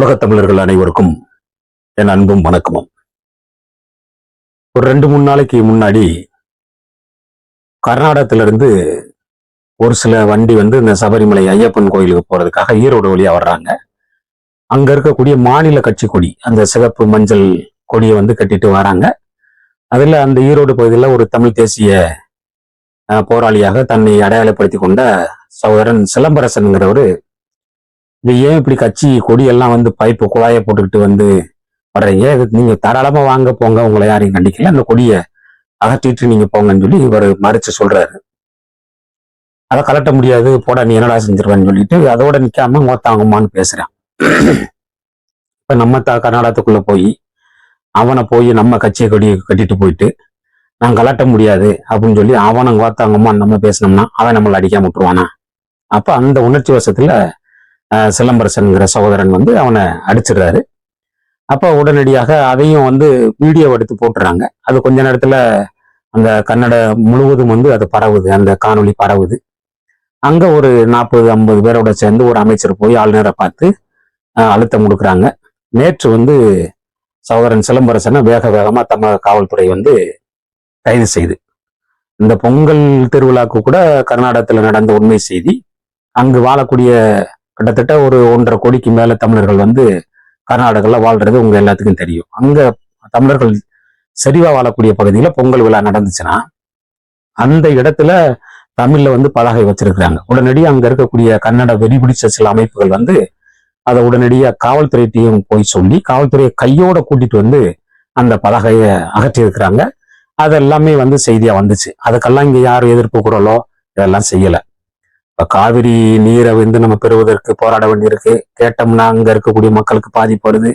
உலகத் தமிழர்கள் அனைவருக்கும் என் அன்பும் வணக்கமும். ஒரு 2-3 நாளைக்கு முன்னாடி கர்நாடகத்திலிருந்து ஒரு சில வண்டி இந்த சபரிமலை ஐயப்பன் கோயிலுக்கு போறதுக்காக ஈரோடு வழியா வர்றாங்க. அங்க இருக்கக்கூடிய மாநில கட்சி கொடி, அந்த சிவப்பு மஞ்சள் கொடியை கட்டிட்டு வராங்க. அதுல அந்த ஈரோடு பகுதியில் ஒரு தமிழ் தேசிய போராளியாக தன்னை அடையாளப்படுத்தி கொண்ட சகோதரன் சிலம்பரசன்கிறவரு, இது ஏன் இப்படி கட்சி கொடியெல்லாம் பைப்பு குழாயை போட்டுக்கிட்டு வர்றீங்க, நீங்க தாராளமா வாங்க போங்க, உங்களை யாரையும் கண்டிக்கல, அந்த கொடியை அகற்றிட்டு நீங்க போங்கன்னு சொல்லி இவர் மறுச்சு சொல்றாரு. அதை கலட்ட முடியாது, போடா நீ என்னடா செஞ்சிருவான்னு சொல்லிட்டு அதோட நிக்காம மோத்தாங்கம்மான்னு பேசுறான். இப்ப நம்ம கர்நாடகத்துக்குள்ள போய் அவனை போய் நம்ம கட்சியை கொடியை கட்டிட்டு போயிட்டு நான் கலட்ட முடியாது அப்படின்னு சொல்லி அவனை கோத்தாங்கம்மான்னு நம்ம பேசினோம்னா அவன் நம்மளை அடிக்காம விட்டுருவானா? அப்ப அந்த உணர்ச்சி வசத்துல சிலம்பரசன்கிற சகோதரன் அவனை அடிச்சிடுறாரு. அப்ப உடனடியாக அதையும் வீடியோ எடுத்து போட்டுறாங்க. அது கொஞ்ச நேரத்துல அந்த கன்னட முழுவதும் அது பரவுது, அந்த காணொளி பரவுது. அங்க ஒரு 40-50 பேரோட சேர்ந்து ஒரு அமைச்சர் போய் ஆளுநரை பார்த்து அழுத்தம் கொடுக்குறாங்க. நேற்று சகோதரன் சிலம்பரசனை வேக வேகமா தமிழக காவல்துறை கைது செய்து, இந்த பொங்கல் திருவிழாக்கு கூட கர்நாடகத்துல நடந்த உண்மை செய்தி. அங்கு வாழக்கூடிய கிட்டத்தட்ட ஒரு 1.5 கோடிக்கு மேல தமிழர்கள் கர்நாடகால வாழ்றது உங்க எல்லாத்துக்கும் தெரியும். அங்க தமிழர்கள் செறிவா வாழக்கூடிய பகுதியில பொங்கல் விழா நடந்துச்சுன்னா அந்த இடத்துல தமிழ்ல பலகை வச்சிருக்கிறாங்க. உடனடியாக அங்க இருக்கக்கூடிய கன்னட வெறிபிடிச்ச சில அமைப்புகள் அதை உடனடியாக காவல்துறையிட்டையும் போய் சொல்லி காவல்துறையை கையோட கூட்டிட்டு அந்த பலகையை அகற்றி இருக்கிறாங்க. அதெல்லாமே செய்தியா வந்துச்சு. அதுக்கெல்லாம் இங்க யாரும் எதிர்ப்பு குரலோ இதெல்லாம் செய்யல. இப்ப காவிரி நீரை நம்ம பெறுவதற்கு போராட வேண்டியிருக்கு. கேட்டோம்னா அங்க இருக்கக்கூடிய மக்களுக்கு பாதிப்பு வருது,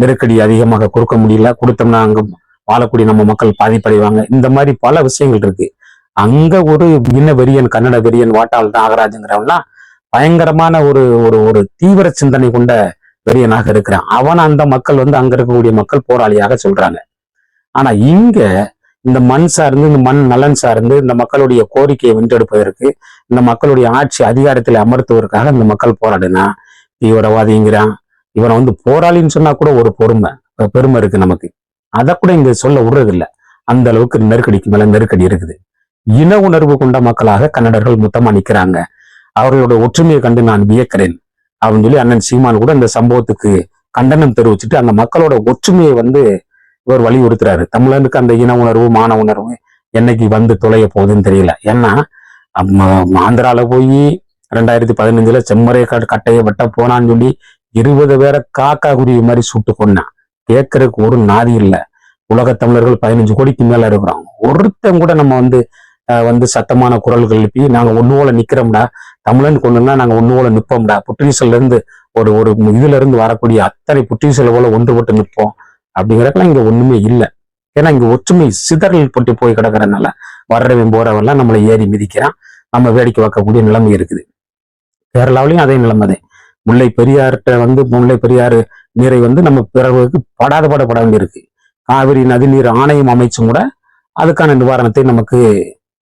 நெருக்கடி அதிகமாக கொடுக்க முடியல, கொடுத்தோம்னா அங்க வாழக்கூடிய நம்ம மக்கள் பாதிப்படைவாங்க. இந்த மாதிரி பல விஷயங்கள் இருக்கு. அங்க ஒரு இன வெறியன், கன்னட வெறியன் வாட்டாள் நாகராஜுங்கிறவன்லாம் பயங்கரமான ஒரு ஒரு ஒரு தீவிர சிந்தனை கொண்ட வெறியனாக இருக்கிறான். அவன் அந்த மக்கள் அங்க இருக்கக்கூடிய மக்கள் போராளியாக சொல்றாங்க. ஆனா இங்க இந்த மண் சார்ந்து, இந்த மண் நலன் சார்ந்து, இந்த மக்களுடைய கோரிக்கையை வென்றெடுப்பதற்கு, இந்த மக்களுடைய ஆட்சி அதிகாரத்தில் அமர்த்துவதற்காக இந்த மக்கள் போராடுனா தீவிரவாதிங்கிறான். இவனை போராளின்னு சொன்னா கூட ஒரு பெருமை இருக்கு நமக்கு. அதை கூட இங்க சொல்ல விடுறது இல்லை. அந்த அளவுக்கு நெருக்கடிக்கு மேல நெருக்கடி இருக்குது. இன உணர்வு கொண்ட மக்களாக கன்னடர்கள் மொத்தமா நிக்கிறாங்க. அவர்களோட ஒற்றுமையை கண்டு நான் வியக்கிறேன் அப்படின்னு சொல்லி அண்ணன் சீமான் கூட இந்த சம்பவத்துக்கு கண்டனம் தெரிவிச்சுட்டு அந்த மக்களோட ஒற்றுமையை இவர் வலியுறுத்துறாரு. தமிழனுக்கு அந்த இன உணர்வு, மான உணர்வு என்னைக்கு தொலைய போகுதுன்னு தெரியல. ஏன்னா ஆந்திரால போய் 2015 செம்மறை கட்டையை வெட்ட போனான்னு சொல்லி 20 பேரை காக்கா குருவி மாதிரி சுட்டு கொண்டான். கேட்கறதுக்கு ஒரு நாதி இல்லை. உலக தமிழர்கள் 15 கோடிக்கு மேல இருக்கிறோம். ஒருத்தன் கூட நம்ம சத்தமான குரல்கள் எழுப்பி நாங்க ஒண்ணு போல நிக்கிறோம்டா, தமிழன் கொண்டுனா நாங்க ஒண்ணு போல நிப்போம்டா, புற்றீசல்ல இருந்து ஒரு ஒரு இதுல இருந்து வரக்கூடிய அத்தனை புற்றீசல் போல ஒன்றுபட்டு நிற்போம் அப்படிங்கிறதுக்கெல்லாம் இங்க ஒண்ணுமே இல்லை. ஏன்னா இங்க ஒற்றுமை சிதறல் போட்டு போய் கிடக்கிறதுனால வர்றவன் போறவெல்லாம் நம்மளை ஏறி மிதிக்கிறான். நம்ம வேடிக்கை பார்க்கக்கூடிய நிலைமை இருக்குது. கேரளாவிலையும் அதே நிலைமைதான். முல்லை பெரியார்கிட்ட முல்லை பெரியாறு நீரை நம்ம பிறகு படாத பட வேண்டியிருக்கு. காவிரி நதிநீர் ஆணையம் அமைச்சும் கூட அதுக்கான நிவாரணத்தை நமக்கு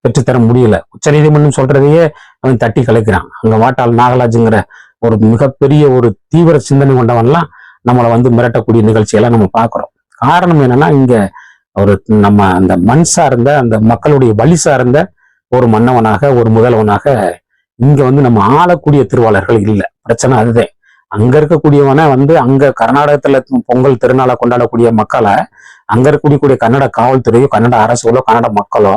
பெற்றுத்தர முடியல. உச்ச நீதிமன்றம் சொல்றதையே அவன் தட்டி கலைக்கிறான். அங்க வாட்டாள் நாகராஜுங்கிற ஒரு மிகப்பெரிய ஒரு தீவிர சிந்தனை கொண்டவன்லாம் நம்மளை மிரட்டக்கூடிய நிகழ்ச்சியெல்லாம் நம்ம பார்க்கிறோம். காரணம் என்னன்னா இங்க ஒரு நம்ம அந்த மண் சார்ந்த, அந்த மக்களுடைய வழி சார்ந்த ஒரு மன்னவனாக, ஒரு முதல்வனாக இங்க நம்ம ஆளக்கூடிய திருவாளர்கள் இல்லை. பிரச்சனை அதுதான். அங்க இருக்கக்கூடியவனை அங்க கர்நாடகத்துல பொங்கல் திருநாளை கொண்டாடக்கூடிய மக்களை அங்க இருக்கக்கூடிய கன்னட காவல்துறையோ, கன்னட அரசுகளோ, கன்னட மக்களோ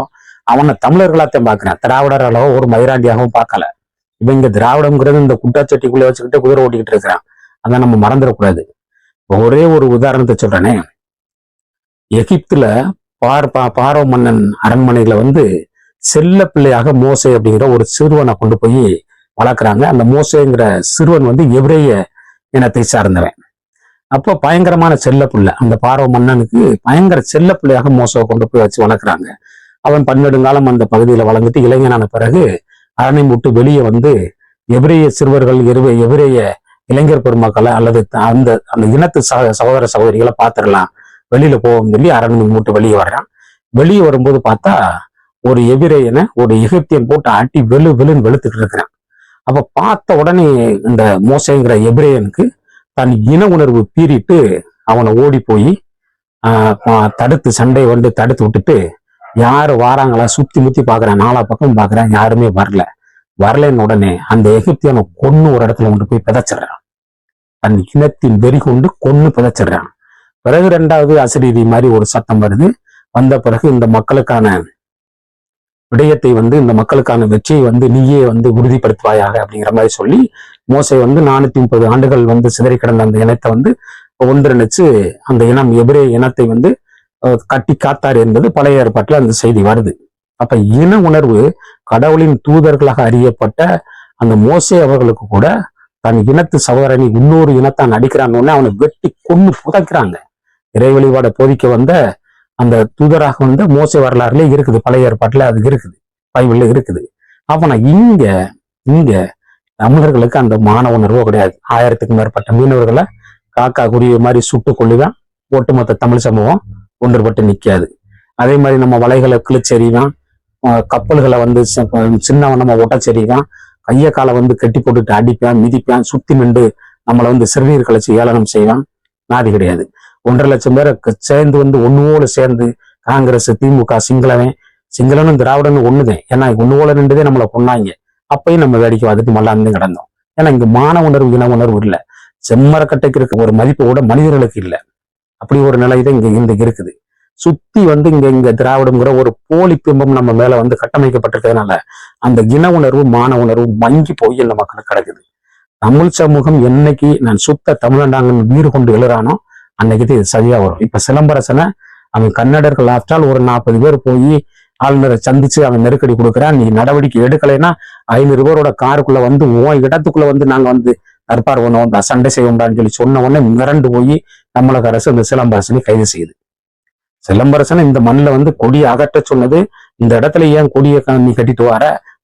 அவனை தமிழர்களாத்தான் பாக்குறேன். திராவிடர்களோ ஒரு மயிராண்டியாகவும் பார்க்கல. இவன் இங்க திராவிடம்ங்கிறது இந்த குட்டாச்சட்டிக்குள்ள வச்சுக்கிட்டு குதிரை ஓட்டிக்கிட்டு இருக்கிறான். அதான் நம்ம மறந்துடக்கூடாது. ஒரே ஒரு உதாரணத்தை சொல்றேனே. எகிப்துல பாரோ மன்னன் அரண்மனையில செல்ல பிள்ளையாக மோசே அப்படிங்கிற ஒரு சிறுவனை கொண்டு போய் வளர்க்குறாங்க. அந்த மோசேங்கிற சிறுவன் எபிரேய இனத்தை சார்ந்தவன். அப்போ பயங்கரமான செல்ல பிள்ளை. அந்த பாரோ மன்னனுக்கு பயங்கர செல்ல பிள்ளையாக மோசவை கொண்டு போய் வச்சு வளர்க்குறாங்க. அவன் பன்னெடுங்காலம் அந்த பகுதியில வளர்ந்துட்டு இளைஞனான பிறகு அரணை விட்டு வெளியே எபிரேய சிறுவர்கள், எபிரேய இளைஞர் பெருமக்களை அல்லது அந்த அந்த இனத்து சகோதர சகோதரிகளை பார்த்துடலாம், வெளியில போவோம் சொல்லி அரண்மனை மூட்டு வெளியே வர்றான். வெளியே வரும்போது பார்த்தா ஒரு எபிரேயனை ஒரு எகிப்தியன் போட்டு ஆட்டி வெளுன்னு வெளுத்துட்டு இருக்கிறான். அப்ப பார்த்த உடனே இந்த மோசேங்கிற எபிரேயனுக்கு தன் இன உணர்வு பீறிட்டு அவனை ஓடி போய் தடுத்து சண்டையை வந்து தடுத்து விட்டுட்டு யாரு வாராங்களா சுத்தி முத்தி பாக்குறேன், நாலா பக்கம் பாக்குறேன், யாருமே வரலன்னு உடனே அந்த எகிப்தியனை கொன்னு ஒரு இடத்துல கொண்டு போய் பிதைச்சிடுறான். தன் இனத்தின் வெறி கொண்டு கொன்னு பிதைச்சிடுறான். பிறகு 2வது அசரீரி மாதிரி ஒரு சத்தம் வருது. வந்த பிறகு இந்த மக்களுக்கான விடயத்தை வந்து இந்த மக்களுக்கான வெற்றியை வந்து நீயே வந்து உறுதிப்படுத்துவாயாக அப்படிங்கிற மாதிரி சொல்லி மோசே வந்து 430 ஆண்டுகள் வந்து சிதறி கிடந்த அந்த இனத்தை வந்து ஒன்றிணைச்சு அந்த இனம் எபிரே இனத்தை வந்து கட்டி காத்தார் என்பது பழைய ஏற்பாட்டில் அந்த செய்தி வருது. அப்ப இன உணர்வு கடவுளின் தூதர்களாக அறியப்பட்ட அந்த மோசே அவர்களுக்கு கூட தன் இனத்து சகோதரனை இன்னொரு இனத்தான் அடிக்கிறான்னு அவனை வெட்டி கொன்னு புதைக்கிறாங்க. இறை வழிபாட போதிக்க வந்த அந்த தூதராக வந்து மோசே வரலாறுல இருக்குது, பழைய ஏற்பாட்டுல அது இருக்குது, பைபிள்ல இருக்குது. அப்ப இங்க தமிழர்களுக்கு அந்த மான உணர்வோ கிடையாது. 1000க்கும் மேற்பட்ட மீனவர்களை காக்கா குருவி மாதிரி சுட்டு கொள்ளுதான் ஒட்டுமொத்த தமிழ் சமூகம் ஒன்றுபட்டு நிக்காது. அதே மாதிரி நம்ம வலைகளை கிழிச்செறிவான், கப்பல்களை வந்து சின்ன நம்ம ஒட்டச்செறிவான், கைய காலை வந்து கட்டி போட்டுட்டு அடிப்பான், மிதிப்பான், சுத்தி நின்று நம்மளை வந்து சிறுநீர் கழிச்சு ஏளனம் செய்வான். நாதி கிடையாது. 1.5 லட்சம் பேரை சேர்ந்து வந்து ஒண்ணுவோல சேர்ந்து காங்கிரஸ், திமுக, சிங்களனும் திராவிடனும் ஒண்ணுதான். ஏன்னா ஒண்ணுவோல நின்றுதே நம்மளை கொண்டாங்க. அப்பயும் நம்ம வேடிக்கை அதுக்கு மல்லாந்து கிடந்தோம். ஏன்னா இங்க மான உணர்வு இன உணர்வு இல்லை. செம்மரக்கட்டைக்கு இருக்க ஒரு மதிப்பு கூட மனிதர்களுக்கு இல்லை. அப்படி ஒரு நிலைதான் இங்க இருக்குது. சுத்தி வந்து இங்க திராவிடங்கிற ஒரு போலி பிம்பம் நம்ம மேல வந்து கட்டமைக்கப்பட்டிருக்கிறதுனால அந்த இன உணர்வு மான உணர்வு மங்கி போய் இந்த மக்களுக்கு கிடக்குது. தமிழ் சமூகம் என்னைக்கு நான் சுத்த தமிழண்டாங்கன்னு வீறு கொண்டு எழுறானோ அன்னைக்கு இது சரியா வரும். இப்ப சிலம்பரசனை அவன் கன்னடர்கள் ஆற்றால் ஒரு 40 பேர் போய் ஆளுநரை சந்திச்சு அவன் நெருக்கடி கொடுக்குறான். நீ நடவடிக்கை எடுக்கலைன்னா 500 பேரோட காருக்குள்ள வந்து இடத்துக்குள்ள வந்து நாங்க வந்து தற்பார் பண்ணுவோம், சண்டை செய்வோம்டான்னு சொல்லி சொன்ன உடனே மிரண்டு போய் தமிழக அரசு அந்த சிலம்பரசனை கைது செய்யுது. சிலம்பரசனை இந்த மண்ணில் வந்து கொடியை அகற்ற சொன்னது, இந்த இடத்துல ஏன் கொடியை நீ கட்டிட்டு வர,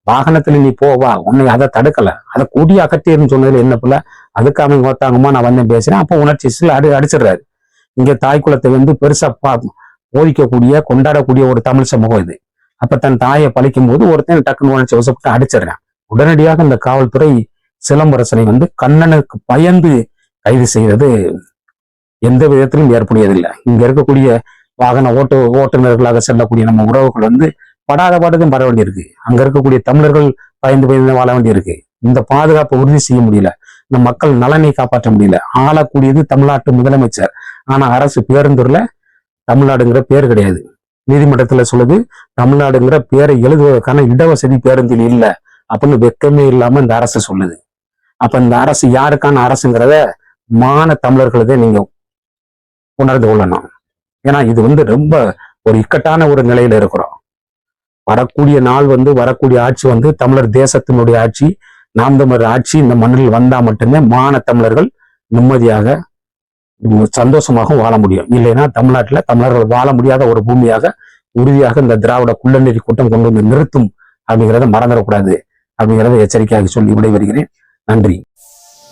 வாகனத்துல நீ போவா, உன்னை அதை தடுக்கல, அதை கொடியை அகற்றியன்னு சொன்னதுல என்ன பிள்ளை, அதுக்கு அவன் ஓத்தாங்கம்மா நான் வந்து பேசுறேன். அப்போ உணர்ச்சி அடிச்சிடுறாரு. இங்க தாய் குலத்தை வந்து பெருசா போதிக்கக்கூடிய கொண்டாடக்கூடிய ஒரு தமிழ் சமூகம் இது. அப்ப தன் தாயை பழிக்கும் போது ஒருத்தன் டக்குன்னு உணர்ச்சி வசப்பட்டு அடிச்சிடுறான். உடனடியாக இந்த காவல்துறை சிலம்பரசனை வந்து கண்ணனுக்கு பயந்து கைது செய்வது எந்த விதத்திலும் ஏற்புடையதில்லை. இங்க இருக்கக்கூடிய வாகன ஓட்டுநர்களாக செல்லக்கூடிய நம்ம உறவுகள் வந்து படாத பாடுதான் பட வேண்டியிருக்கு. அங்க இருக்கக்கூடிய தமிழர்கள் பயந்து வாழ வேண்டியிருக்கு. இந்த பாதுகாப்பை உறுதி செய்ய முடியல, இந்த மக்கள் நலனை காப்பாற்ற முடியல. ஆளக்கூடியது தமிழ்நாட்டு முதலமைச்சர். ஆனா அரசு பேருந்துல தமிழ்நாடுங்கிற பேர் கிடையாது. நீதிமன்றத்துல சொல்லுது தமிழ்நாடுங்கிற பேரை எழுதுவதற்கான இடவசதி பேருந்தில் இல்லை அப்படின்னு வெக்கமே இல்லாம இந்த அரசு சொல்லுது. அப்ப இந்த அரசு யாருக்கான அரசுங்கிறத மான தமிழர்களதே நீங்க உணர்ந்து கொள்ளணும். ஏன்னா இது வந்து ரொம்ப ஒரு இக்கட்டான ஒரு நிலையில இருக்கிறோம். வரக்கூடிய நாள் வந்து வரக்கூடிய ஆட்சி வந்து தமிழர் தேசத்தினுடைய ஆட்சி, நாம் தமிழர் ஆட்சி இந்த மண்ணில் வந்தா மட்டுமே மான தமிழர்கள் நிம்மதியாக சந்தோஷமாக வாழ முடியும். இல்லைன்னா தமிழ்நாட்டுல தமிழர்கள் வாழ முடியாத ஒரு பூமியாக உறுதியாக இந்த திராவிட குள்ளநெறி கூட்டம் கொண்டு வந்து நிறுத்தும் அப்படிங்கிறத மறந்துடக்கூடாது அப்படிங்கிறத எச்சரிக்கையாக சொல்லி விடைபெறுகிறேன். நன்றி.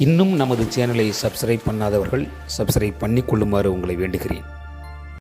இன்னும் நமது சேனலை சப்ஸ்கிரைப் பண்ணாதவர்கள் சப்ஸ்கிரைப் பண்ணிக் கொள்ளுமாறு உங்களை வேண்டுகிறேன்.